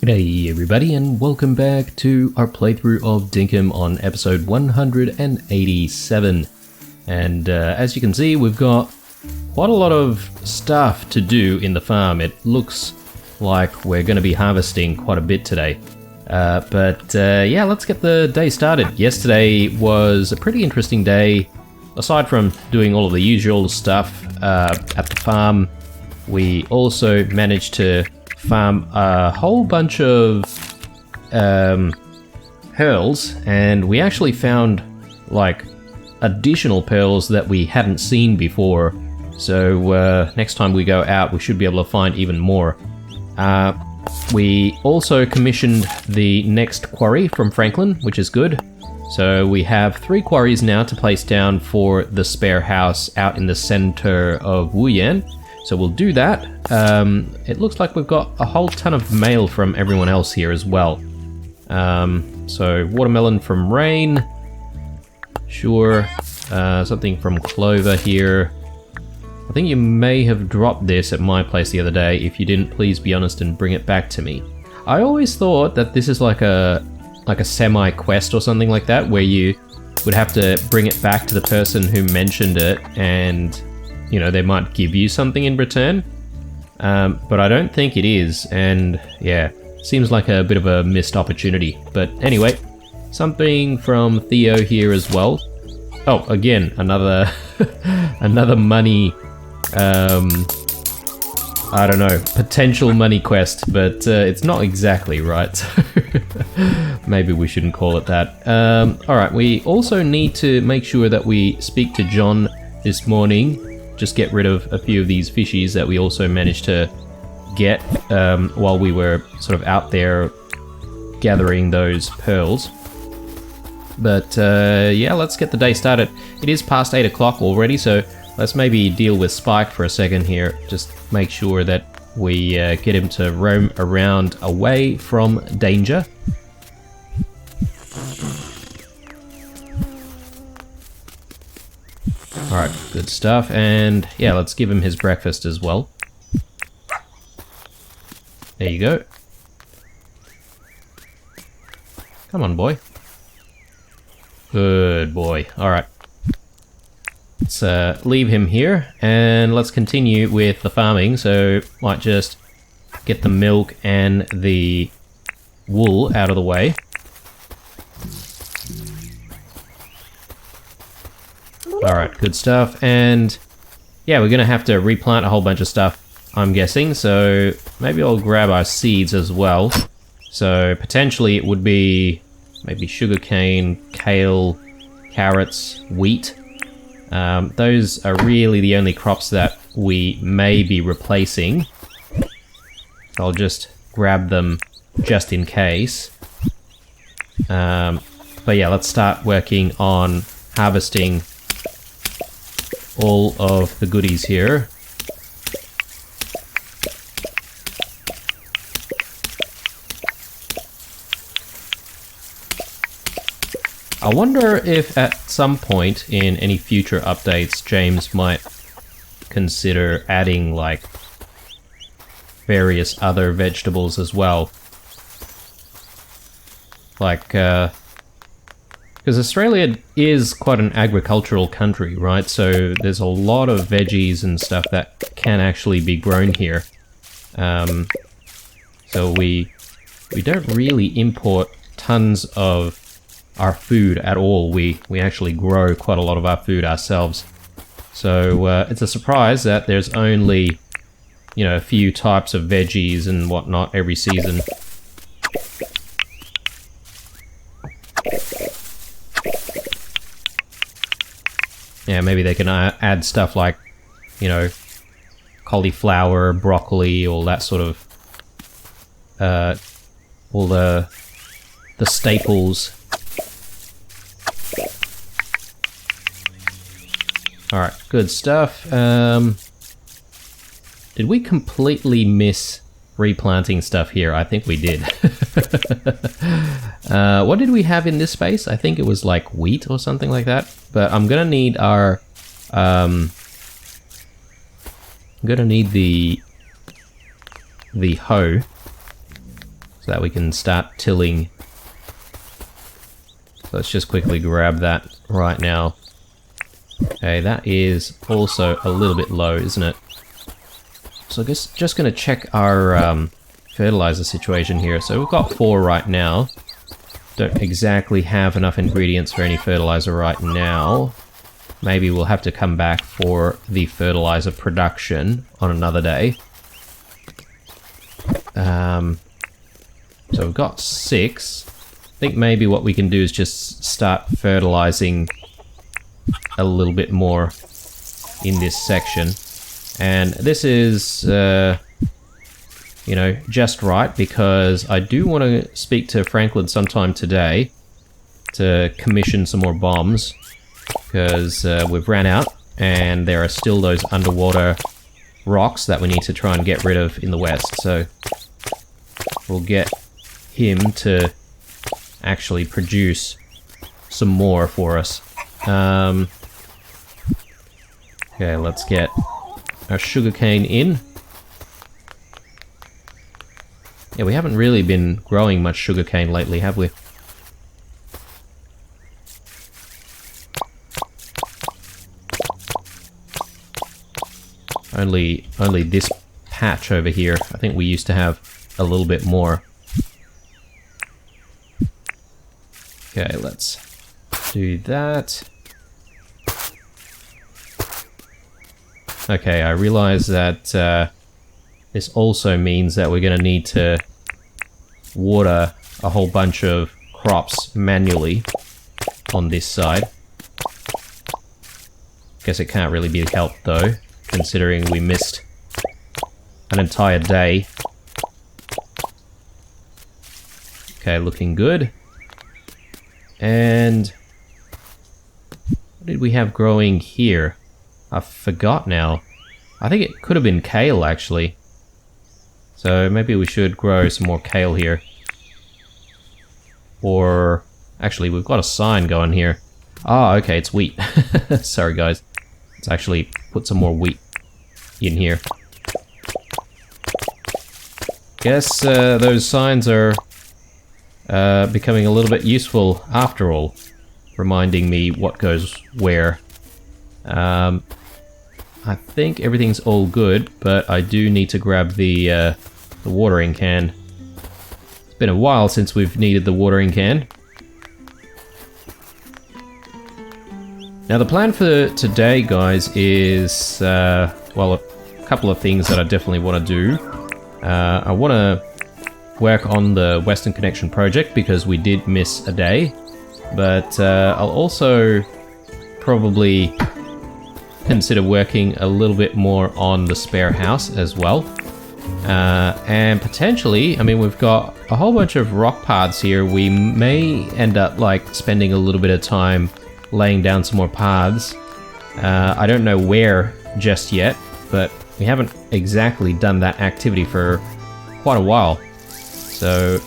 G'day everybody and welcome back to our playthrough of Dinkum on episode 187. And as you can see, we've got quite a lot of stuff to do in the farm. It looks like we're going to be harvesting quite a bit today. Yeah, let's get the day started. Yesterday was a pretty interesting day. Aside from doing all of the usual stuff at the farm, we also managed to farm a whole bunch of pearls, and we actually found like additional pearls that we hadn't seen before. So next time we go out, we should be able to find even more. We also commissioned the next quarry from Franklin, which is good. So we have 3 quarries now to place down for the spare house out in the center of Wuyan. So we'll do that. It looks like we've got a whole ton of mail from everyone else here as well. So watermelon from Rain. Sure. Something from Clover here. I think you may have dropped this at my place the other day. If you didn't, please be honest and bring it back to me. I always thought that this is like a semi-quest or something like that, where you would have to bring it back to the person who mentioned it, and you know, they might give you something in return. But I don't think it is, and yeah, seems like a bit of a missed opportunity. But anyway, something from Theo here as well. Oh, again, another another money, I don't know, potential money quest, but it's not exactly right, so maybe we shouldn't call it that. Alright, we also need to make sure that we speak to John this morning. Just get rid of a few of these fishies that we also managed to get while we were sort of out there gathering those pearls. But yeah, let's get the day started. It is past 8 o'clock already, so let's maybe deal with Spike for a second here. Just make sure that we get him to roam around away from danger. Alright, good stuff, and yeah, let's give him his breakfast as well. There you go. Come on, boy. Good boy. Alright. Let's leave him here, and let's continue with the farming. So, might just get the milk and the wool out of the way. Alright, good stuff, and yeah, we're gonna have to replant a whole bunch of stuff, I'm guessing, so maybe I'll grab our seeds as well. So potentially it would be maybe sugarcane, kale, carrots, wheat. Those are really the only crops that we may be replacing. I'll just grab them just in case. But yeah, let's start working on harvesting all of the goodies here. I wonder if at some point in any future updates James might consider adding like various other vegetables as well. Like because Australia is quite an agricultural country, right? So there's a lot of veggies and stuff that can actually be grown here. So we don't really import tons of our food at all. We actually grow quite a lot of our food ourselves. So it's a surprise that there's only, you know, a few types of veggies and whatnot every season. Yeah, maybe they can add stuff like, you know, cauliflower, broccoli, all that sort of, all the staples. Alright, good stuff. Did we completely miss replanting stuff here? I think we did. What did we have in this space? I think it was like wheat or something like that. But I'm gonna need our I'm gonna need the hoe. so that we can start tilling. So let's just quickly grab that right now. Okay, that is also a little bit low, isn't it? So I guess just going to check our fertilizer situation here. So we've got 4 right now. Don't exactly have enough ingredients for any fertilizer right now. Maybe we'll have to come back for the fertilizer production on another day. So we've got 6. I think maybe what we can do is just start fertilizing a little bit more in this section. And this is, you know, just right, because I do want to speak to Franklin sometime today to commission some more bombs, because we've ran out and there are still those underwater rocks that we need to try and get rid of in the west. So we'll get him to actually produce some more for us. Okay, let's get our sugarcane in. Yeah, we haven't really been growing much sugarcane lately, have we? Only this patch over here. I think we used to have a little bit more. Okay, let's do that. Okay, I realize that this also means that we're going to need to water a whole bunch of crops manually on this side. Guess it can't really be helped though, considering we missed an entire day. Okay, looking good. And what did we have growing here? I forgot now. I think it could have been kale, actually. So maybe we should grow some more kale here. Or, actually, we've got a sign going here. Ah, okay, it's wheat. Sorry, guys. Let's actually put some more wheat in here. Guess those signs are becoming a little bit useful after all, reminding me what goes where. I think everything's all good, but I do need to grab the watering can. It's been a while since we've needed the watering can. Now the plan for today, guys, is, well, a couple of things that I definitely want to do. I want to work on the Western Connection project because we did miss a day, but I'll also probably consider working a little bit more on the spare house as well. And potentially, I mean, we've got a whole bunch of rock paths here. We may end up like spending a little bit of time laying down some more paths. I don't know where just yet, but we haven't exactly done that activity for quite a while. So,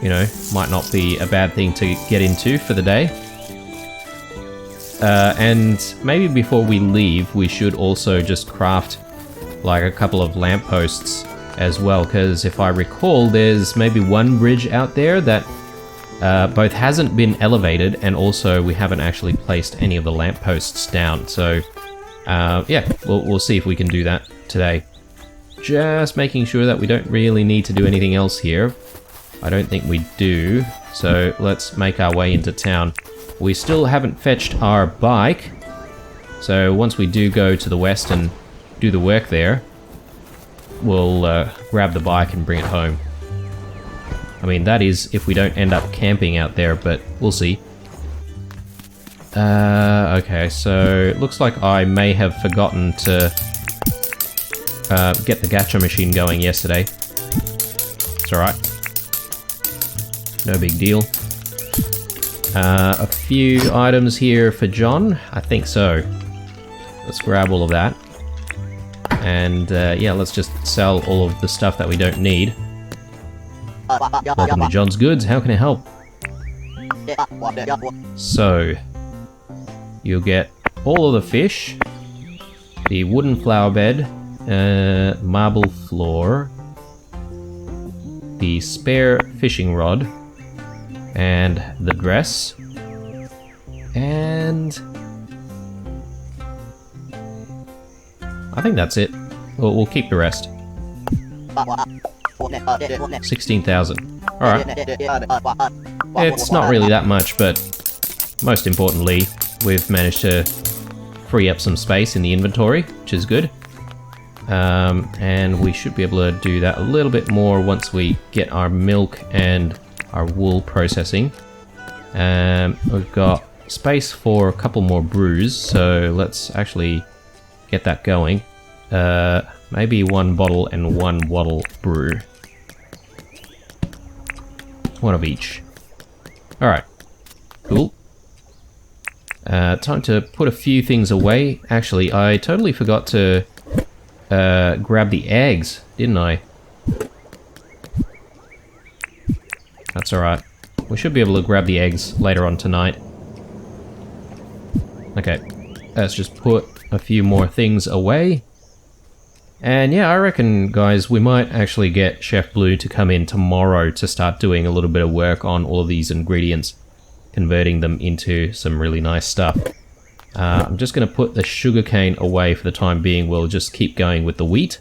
you know, might not be a bad thing to get into for the day. And maybe before we leave, we should also just craft like a couple of lampposts as well, because if I recall, there's maybe one bridge out there that both hasn't been elevated, and also we haven't actually placed any of the lampposts down. So yeah, we'll see if we can do that today. Just making sure that we don't really need to do anything else here. I don't think we do, so let's make our way into town. We still haven't fetched our bike, so once we do go to the west and do the work there, we'll grab the bike and bring it home. I mean, that is if we don't end up camping out there, but we'll see. Okay, so it looks like I may have forgotten to get the gacha machine going yesterday. It's alright. No big deal. A few items here for John? I think so. Let's grab all of that. And yeah, let's just sell all of the stuff that we don't need. Welcome to John's Goods, how can I help? So, you'll get all of the fish, the wooden flower bed, marble floor, the spare fishing rod and the dress. And I think that's it. We'll keep the rest. 16,000. Alright. It's not really that much, but most importantly, we've managed to free up some space in the inventory, which is good. And we should be able to do that a little bit more once we get our milk and our wool processing. We've got space for a couple more brews, so let's actually get that going. Maybe 1 bottle and 1 wattle brew. One of each. Alright. Cool. Time to put a few things away. Actually, I totally forgot to grab the eggs, didn't I? That's alright. We should be able to grab the eggs later on tonight. Okay. Let's just put a few more things away. And yeah, I reckon, guys, we might actually get Chef Blue to come in tomorrow to start doing a little bit of work on all of these ingredients, converting them into some really nice stuff. I'm just going to put the sugarcane away for the time being. We'll just keep going with the wheat.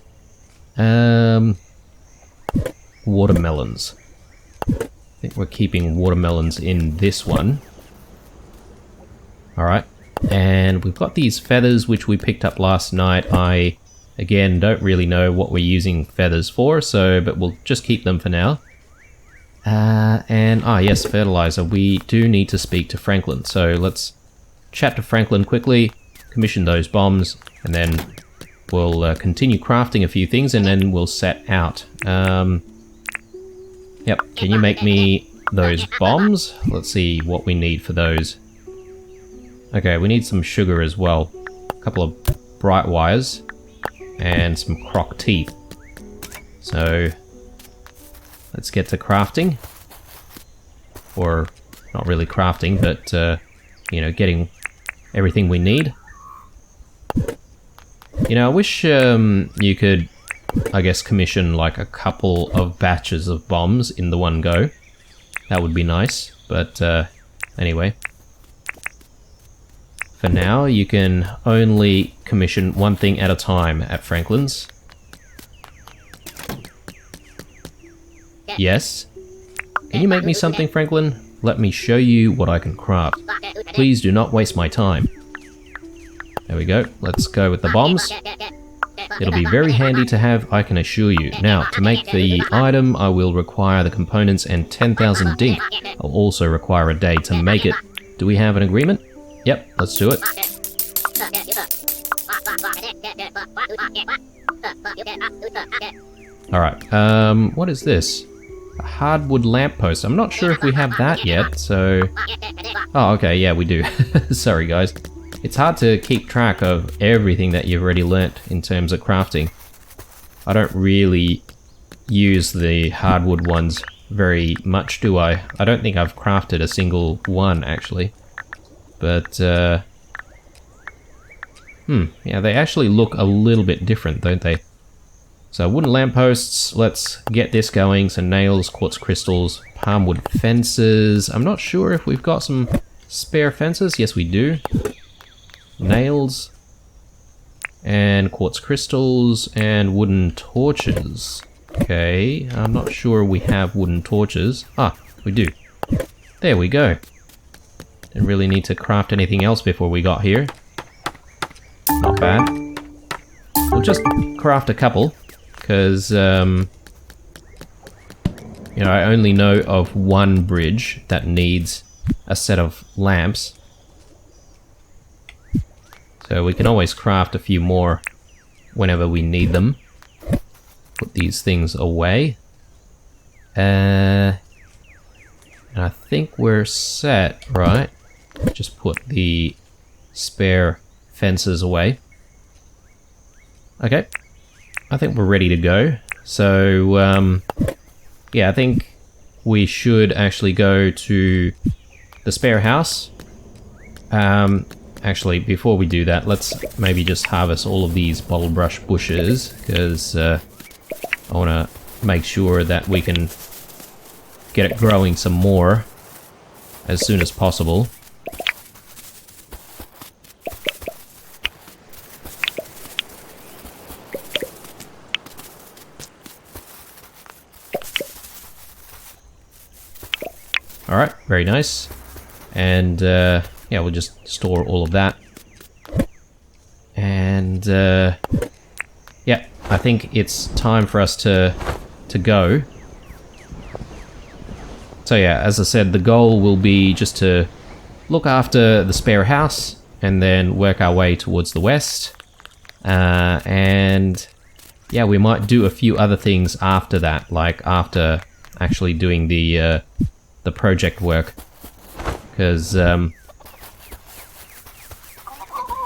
Watermelons. I think we're keeping watermelons in this one. Alright. And we've got these feathers which we picked up last night. I, again, don't really know what we're using feathers for, but we'll just keep them for now. Yes, fertilizer. We do need to speak to Franklin, so let's chat to Franklin quickly, commission those bombs, and then we'll continue crafting a few things, and then we'll set out. Yep, can you make me those bombs? Let's see what we need for those. Okay, we need some sugar as well. A couple of bright wires. And some croc teeth. So, let's get to crafting. Or, not really crafting, but, you know, getting everything we need. You know, I wish you could, I guess, commission like a couple of batches of bombs in the one go. That would be nice, but anyway. For now, you can only commission one thing at a time at Franklin's. Yes? Can you make me something, Franklin? Let me show you what I can craft. Please do not waste my time. There we go. Let's go with the bombs. It'll be very handy to have, I can assure you. Now, to make the item, I will require the components and 10,000 dink. I'll also require a day to make it. Do we have an agreement? Yep, let's do it. Alright, what is this? A hardwood lamppost. I'm not sure if we have that yet, so... Oh, okay, yeah, we do. Sorry, guys. It's hard to keep track of everything that you've already learnt in terms of crafting. I don't really use the hardwood ones very much, do I? I don't think I've crafted a single one, actually. But, yeah, they actually look a little bit different, don't they? So, wooden lampposts, let's get this going. So, nails, quartz crystals, palmwood fences. I'm not sure if we've got some spare fences. Yes, we do. Nails, and quartz crystals, and wooden torches. Okay, I'm not sure we have wooden torches. Ah, we do. There we go. Didn't really need to craft anything else before we got here. Not bad. We'll just craft a couple, because, you know, I only know of one bridge that needs a set of lamps. So we can always craft a few more whenever we need them. Put these things away. And I think we're set, right? Just put the spare fences away. Okay. I think we're ready to go. So, yeah, I think we should actually go to the spare house. Actually, before we do that, let's maybe just harvest all of these bottle brush bushes, because I want to make sure that we can get it growing some more as soon as possible. Alright, very nice. And yeah, we'll just store all of that. And yeah, I think it's time for us to go. So yeah, as I said, the goal will be just to look after the spare house and then work our way towards the west. And yeah, we might do a few other things after that, like after actually doing the project work. Because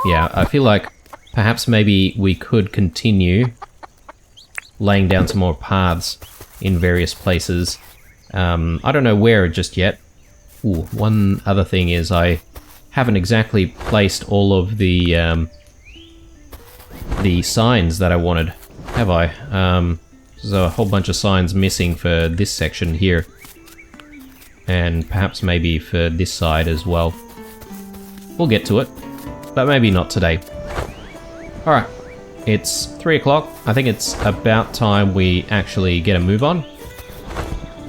yeah, I feel like perhaps maybe we could continue laying down some more paths in various places. I don't know where just yet. Ooh, one other thing is I haven't exactly placed all of the signs that I wanted, have I? There's a whole bunch of signs missing for this section here. And perhaps maybe for this side as well. We'll get to it, but maybe not today. Alright, it's 3 o'clock. I think it's about time we actually get a move on.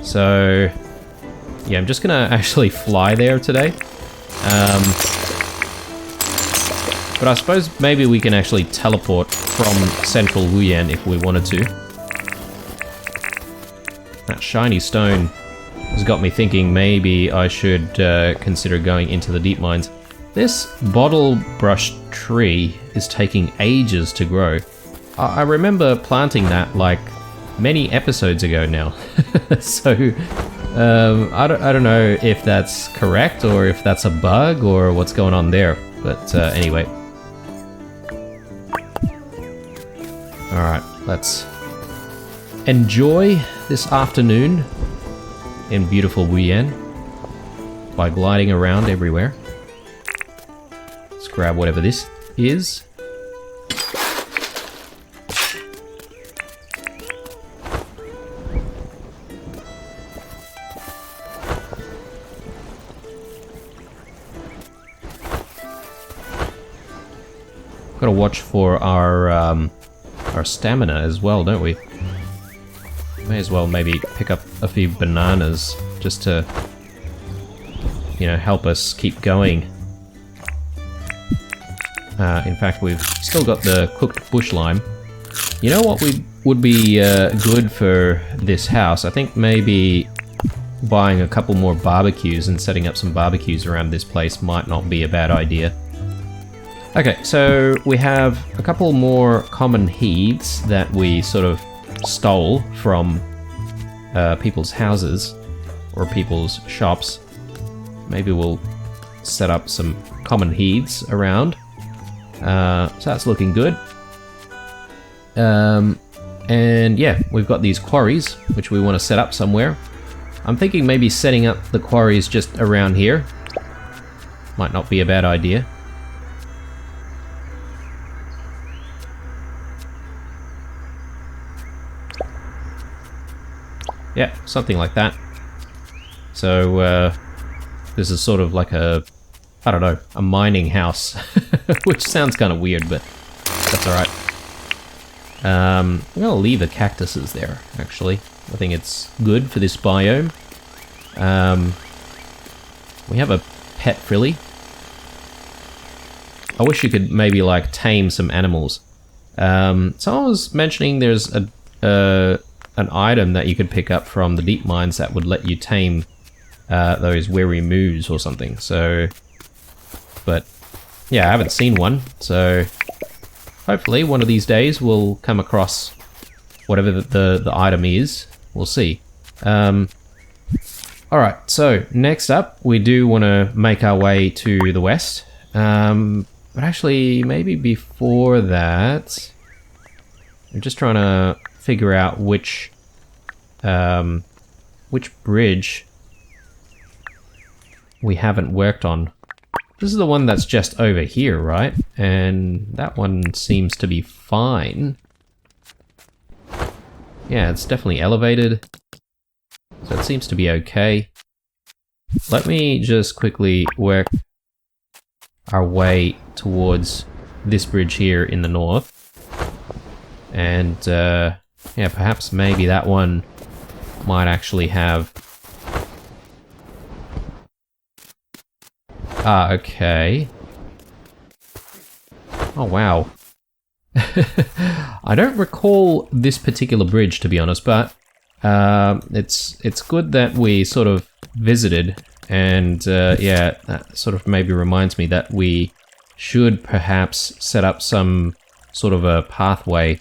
So, yeah, I'm just gonna actually fly there today. But I suppose maybe we can actually teleport from central Wuyan if we wanted to. That shiny stone has got me thinking maybe I should consider going into the deep mines. This bottle brush tree is taking ages to grow. I remember planting that like many episodes ago now. So I don't know if that's correct or if that's a bug or what's going on there. But anyway. Alright, let's enjoy this afternoon in beautiful Wuyan by gliding around everywhere. Let's grab whatever this is. Gotta watch for our stamina as well, don't we? May as well maybe pick up a few bananas just to, you know, help us keep going. In fact, we've still got the cooked bush lime. You know what would be good for this house? I think maybe buying a couple more barbecues and setting up some barbecues around this place might not be a bad idea. Okay, so we have a couple more common heaths that we sort of stole from people's houses or people's shops. Maybe we'll set up some common heaths around. So that's looking good. And yeah, we've got these quarries, which we want to set up somewhere. I'm thinking maybe setting up the quarries just around here. Might not be a bad idea. Yeah, something like that. So, this is sort of like a, I don't know, a mining house. Which sounds kind of weird, but that's alright. I'm gonna leave the cactuses there, actually. I think it's good for this biome. We have a pet frilly. I wish you could maybe, like, tame some animals. Someone was mentioning there's an item that you could pick up from the deep mines that would let you tame those weary moos or something. So, but yeah, I haven't seen one. So hopefully one of these days we'll come across whatever the item is. We'll see. Alright, so next up we do want to make our way to the west. But actually maybe before that, I'm just trying to figure out which bridge we haven't worked on. This is the one that's just over here, right? And that one seems to be fine. Yeah, it's definitely elevated. So it seems to be okay. Let me just quickly work our way towards this bridge here in the north. And, yeah, perhaps maybe that one might actually have... Ah, okay. Oh, wow. I don't recall this particular bridge, to be honest, but it's good that we sort of visited, and yeah, that sort of maybe reminds me that we should perhaps set up some sort of a pathway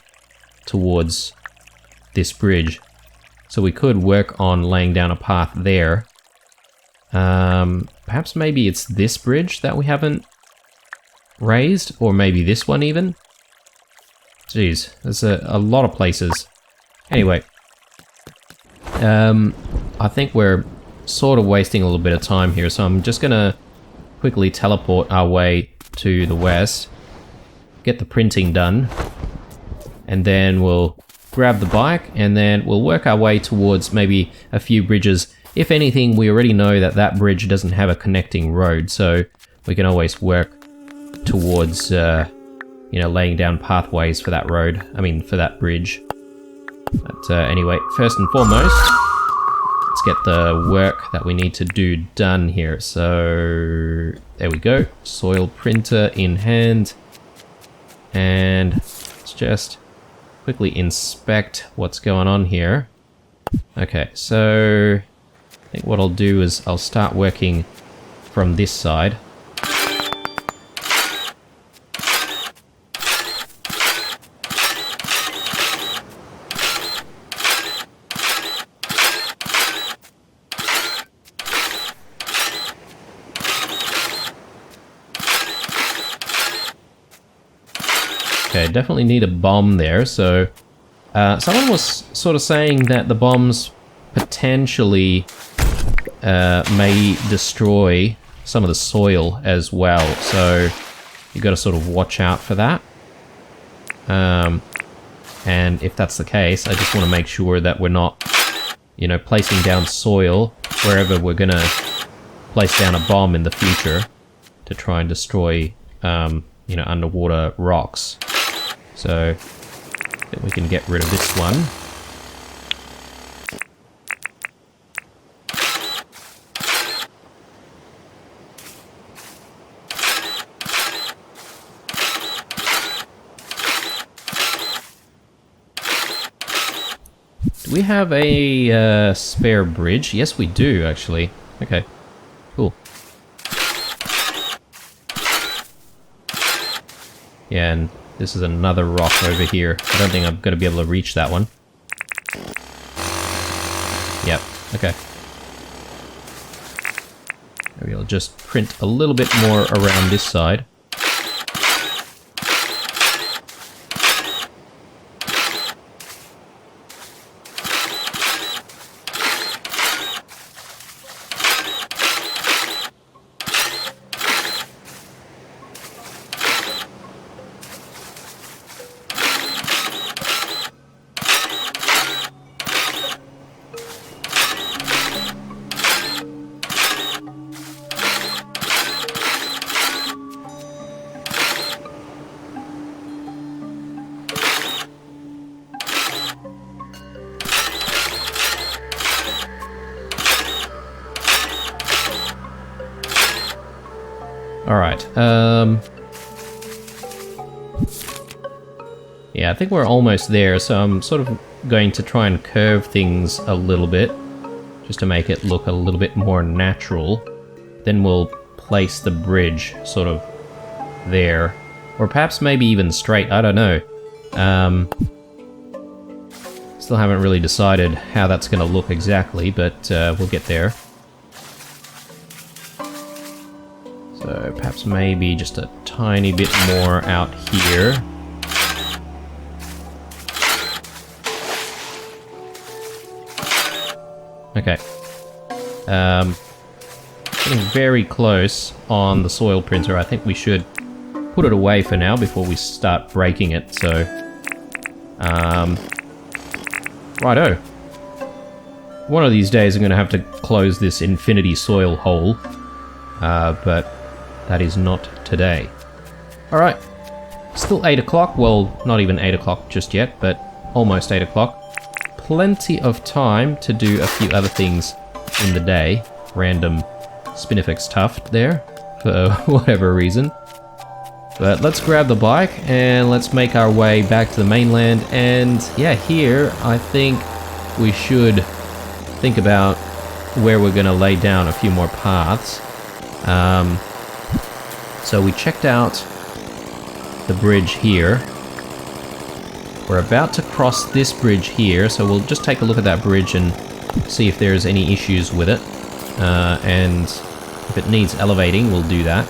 towards this bridge. So we could work on laying down a path there. Perhaps maybe it's this bridge that we haven't raised, or maybe this one even. Jeez, there's a lot of places. Anyway, I think we're sort of wasting a little bit of time here, so I'm just gonna quickly teleport our way to the west, get the printing done, and then we'll grab the bike, and then we'll work our way towards maybe a few bridges. If anything, we already know that that bridge doesn't have a connecting road, so we can always work towards, you know, laying down pathways for that road. I mean, for that bridge. But anyway, first and foremost, let's get the work that we need to do done here. So, there we go. Soil printer in hand. And let's just quickly inspect what's going on here. Okay, so I think what I'll do is I'll start working from this side. Okay, definitely need a bomb there, so someone was sort of saying that the bombs potentially may destroy some of the soil as well, so you've got to sort of watch out for that. And if that's the case, I just want to make sure that we're not, you know, placing down soil wherever we're going to place down a bomb in the future to try and destroy, you know, underwater rocks. So, then we can get rid of this one. Do we have a spare bridge? Yes, we do, actually. Okay, cool. Yeah, and this is another rock over here. I don't think I'm going to be able to reach that one. Yep, okay. Maybe I'll just print a little bit more around this side. Alright, yeah, I think we're almost there, so I'm sort of going to try and curve things a little bit, just to make it look a little bit more natural. Then we'll place the bridge sort of there, or perhaps maybe even straight, I don't know. Still haven't really decided how that's going to look exactly, but we'll get there. So perhaps maybe just a tiny bit more out here. Okay. Getting very close on the soil printer. I think we should put it away for now before we start breaking it. So, Righto. One of these days I'm going to have to close this infinity soil hole, but that is not today. Alright, still 8 o'clock, well, not even 8 o'clock just yet, but almost 8 o'clock. Plenty of time to do a few other things in the day. Random Spinifex tuft there, for whatever reason. But let's grab the bike and let's make our way back to the mainland, and yeah, here I think we should think about where we're going to lay down a few more paths. So we checked out the bridge here. We're about to cross this bridge here, so we'll just take a look at that bridge and see if there's any issues with it. And if it needs elevating, we'll do that.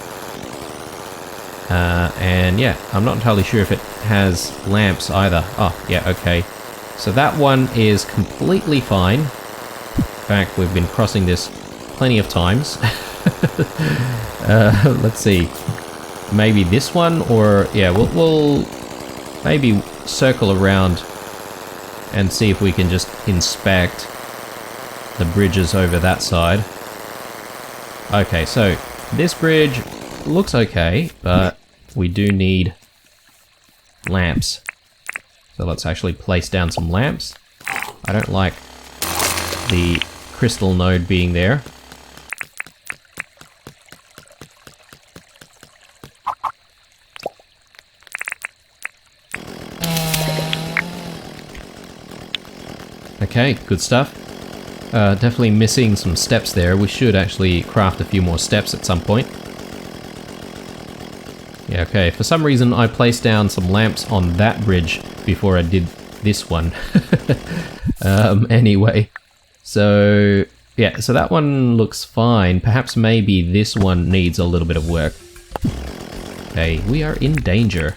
And yeah, I'm not entirely sure if it has lamps either. Oh, yeah, okay. So that one is completely fine. In fact, we've been crossing this plenty of times. Let's see. Maybe this one, or yeah, we'll maybe circle around and see if we can just inspect the bridges over that side. Okay, so this bridge looks okay, but we do need lamps. So let's actually place down some lamps. I don't like the crystal node being there. Okay, good stuff. Definitely missing some steps there. We should actually craft a few more steps at some point. Yeah, okay. For some reason, I placed down some lamps on that bridge before I did this one. Anyway, so yeah, so that one looks fine. Perhaps maybe this one needs a little bit of work. Okay, we are in danger.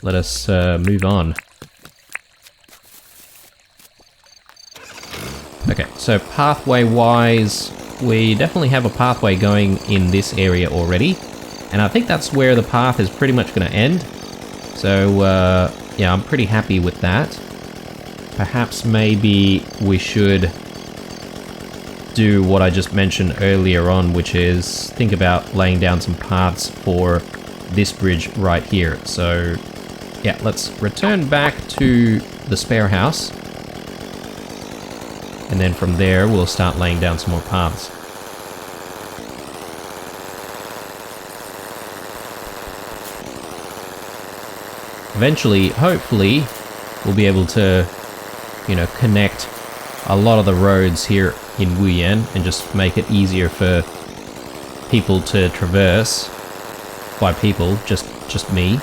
Let us move on. Okay, so pathway-wise, we definitely have a pathway going in this area already. And I think that's where the path is pretty much going to end. So, yeah, I'm pretty happy with that. Perhaps maybe we should do what I just mentioned earlier on, which is think about laying down some paths for this bridge right here. So, yeah, let's return back to the spare house. And then from there, we'll start laying down some more paths. Eventually, hopefully, we'll be able to, you know, connect a lot of the roads here in Wuyan and just make it easier for people to traverse. By people, just me.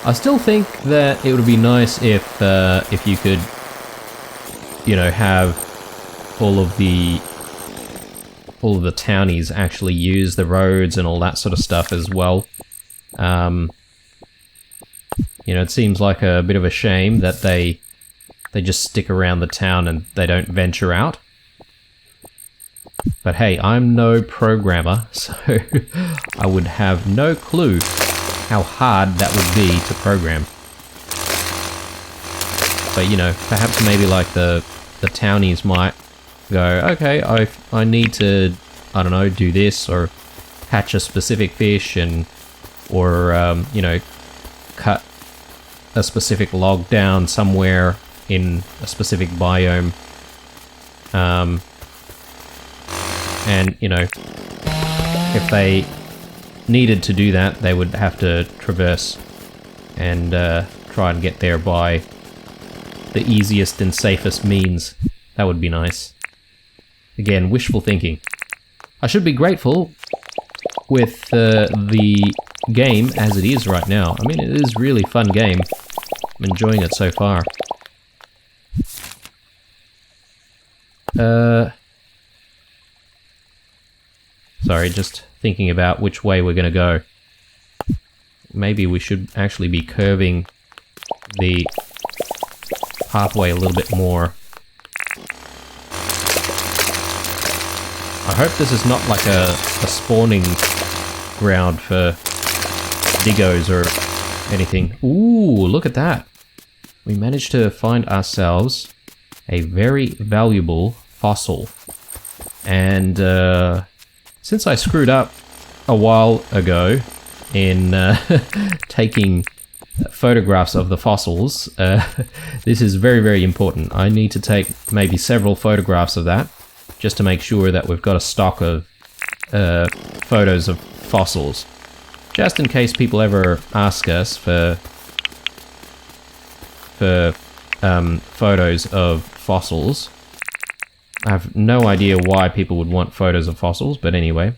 I still think that it would be nice if you could, you know, have all of the townies actually use the roads and all that sort of stuff as well. You know, it seems like a bit of a shame that they just stick around the town and they don't venture out. But hey, I'm no programmer, so I would have no clue how hard that would be to program. But, you know, perhaps maybe like the townies might go, okay, I need to, I don't know, do this, or catch a specific fish, or you know, cut a specific log down somewhere in a specific biome. And, you know, if they needed to do that, they would have to traverse and try and get there by the easiest and safest means. That would be nice. Again, wishful thinking. I should be grateful with the game as it is right now. I mean, it is a really fun game. I'm enjoying it so far. Sorry, just thinking about which way we're gonna go. Maybe we should actually be curving the pathway a little bit more. I hope this is not like a spawning ground for diggos or anything. Ooh, look at that. we managed to find ourselves a very valuable fossil. And since I screwed up a while ago in taking photographs of the fossils, this is very, very important. I need to take maybe several photographs of that just to make sure that we've got a stock of photos of fossils. Just in case people ever ask us for photos of fossils. I have no idea why people would want photos of fossils, but anyway.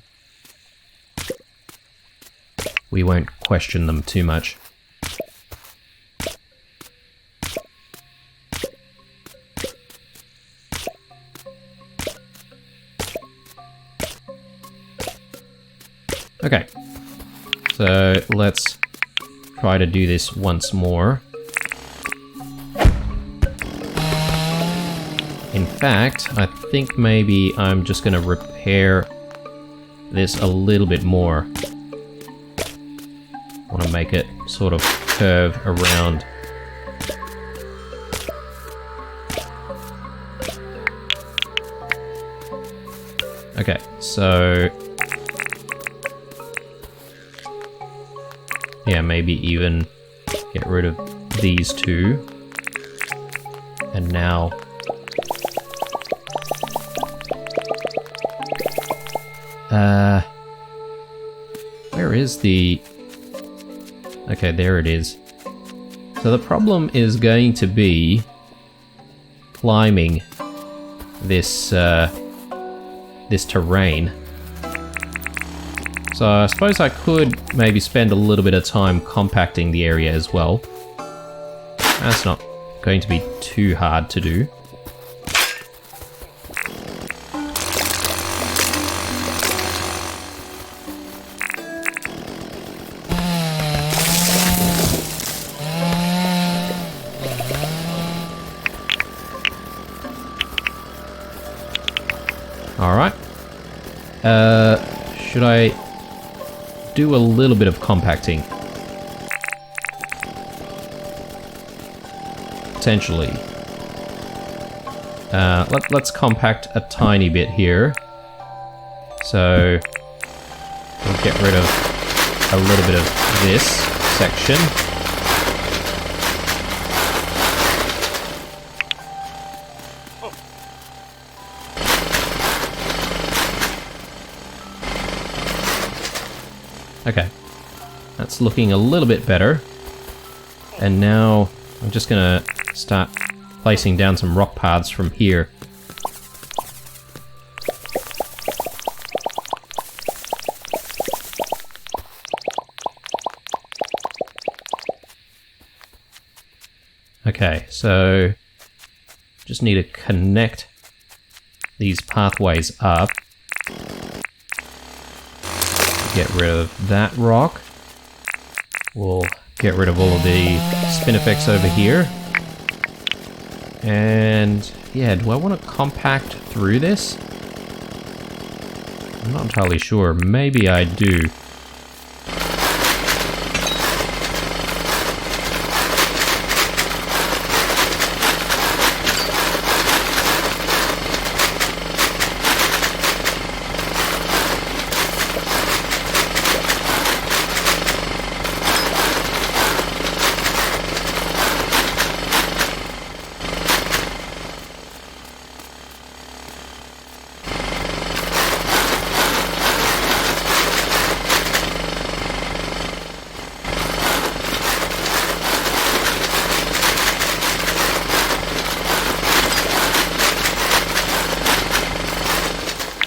We won't question them too much. Okay, so let's try to do this once more. In fact, I think maybe I'm just going to repair this a little bit more. I want to make it sort of curve around. Okay, so yeah, maybe even get rid of these two. And now where is the... Okay, there it is. So the problem is going to be climbing this this terrain. So I suppose I could maybe spend a little bit of time compacting the area as well. That's not going to be too hard to do. Alright. Should I do a little bit of compacting? Potentially. Let's compact a tiny bit here. So we'll get rid of a little bit of this section. Okay, that's looking a little bit better. And now I'm just gonna start placing down some rock paths from here. Okay, so just need to connect these pathways up. Get rid of that rock. We'll get rid of all of the spin effects over here. And yeah, do I want to compact through this? I'm not entirely sure. Maybe I do.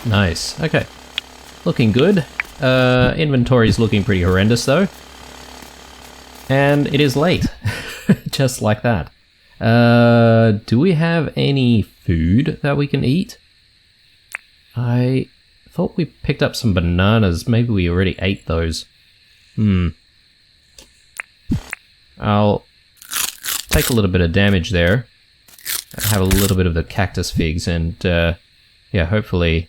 Nice. Okay. Looking good. Inventory's looking pretty horrendous though. And it is late. Just like that. Do we have any food that we can eat? I thought we picked up some bananas. Maybe we already ate those. I'll take a little bit of damage there. I have a little bit of the cactus figs and yeah, hopefully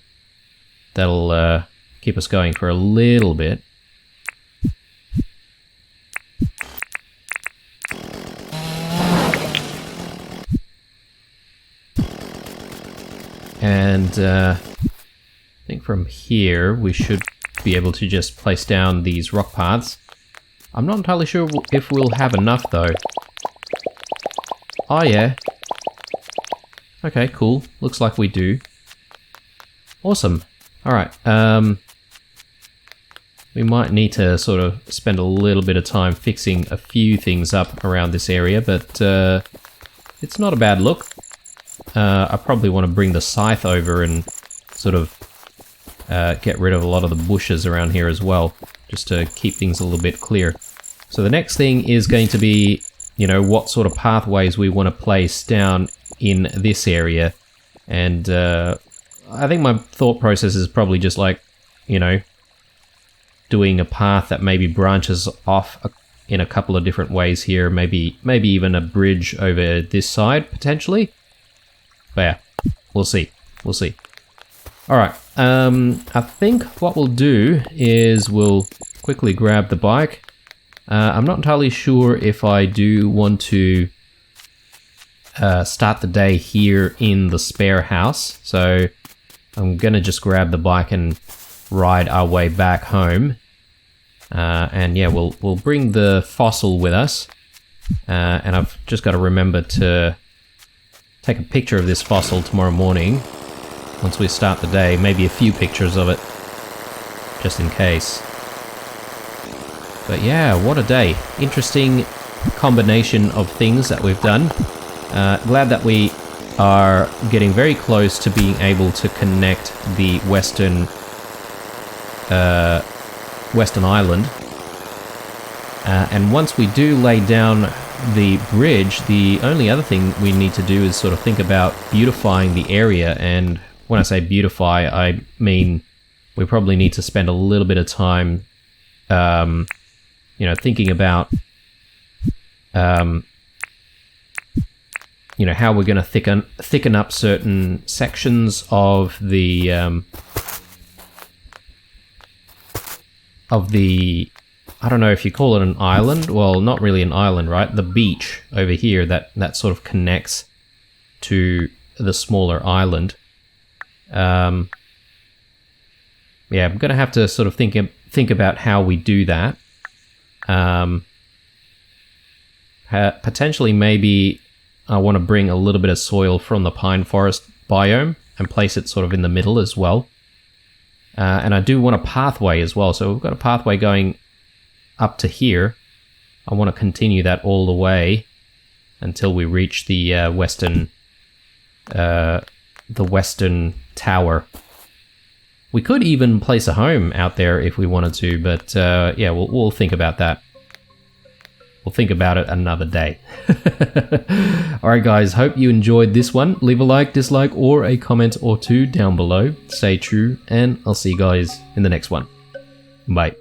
that'll keep us going for a little bit. And I think from here we should be able to just place down these rock paths. I'm not entirely sure if we'll have enough though. Oh yeah. Okay, cool. Looks like we do. Awesome. Alright, we might need to sort of spend a little bit of time fixing a few things up around this area, but it's not a bad look. I probably want to bring the scythe over and sort of get rid of a lot of the bushes around here as well, just to keep things a little bit clear. So the next thing is going to be, you know, what sort of pathways we want to place down in this area. And I think my thought process is probably just like, you know, doing a path that maybe branches off in a couple of different ways here, maybe even a bridge over this side potentially. But yeah, we'll see. All right, I think what we'll do is we'll quickly grab the bike. I'm not entirely sure if I do want to start the day here in the spare house, so I'm gonna just grab the bike and ride our way back home. And yeah, we'll bring the fossil with us, and I've just got to remember to take a picture of this fossil tomorrow morning once we start the day, maybe a few pictures of it just in case. But yeah, what a day. Interesting combination of things that we've done. Glad that we are getting very close to being able to connect the western island, and once we do lay down the bridge, the only other thing we need to do is sort of think about beautifying the area. And when I say beautify, I mean we probably need to spend a little bit of time you know, thinking about you know, how we're going to thicken up certain sections of the I don't know if you call it an island. Well, not really an island, right? The beach over here that sort of connects to the smaller island. Yeah, I'm gonna have to sort of think about how we do that. Potentially, maybe I want to bring a little bit of soil from the pine forest biome and place it sort of in the middle as well. And I do want a pathway as well. So we've got a pathway going up to here. I want to continue that all the way until we reach the western tower. We could even place a home out there if we wanted to, but yeah, we'll think about that. We'll think about it another day. Alright guys, hope you enjoyed this one. Leave a like, dislike, or a comment or two down below. Stay true, and I'll see you guys in the next one. Bye.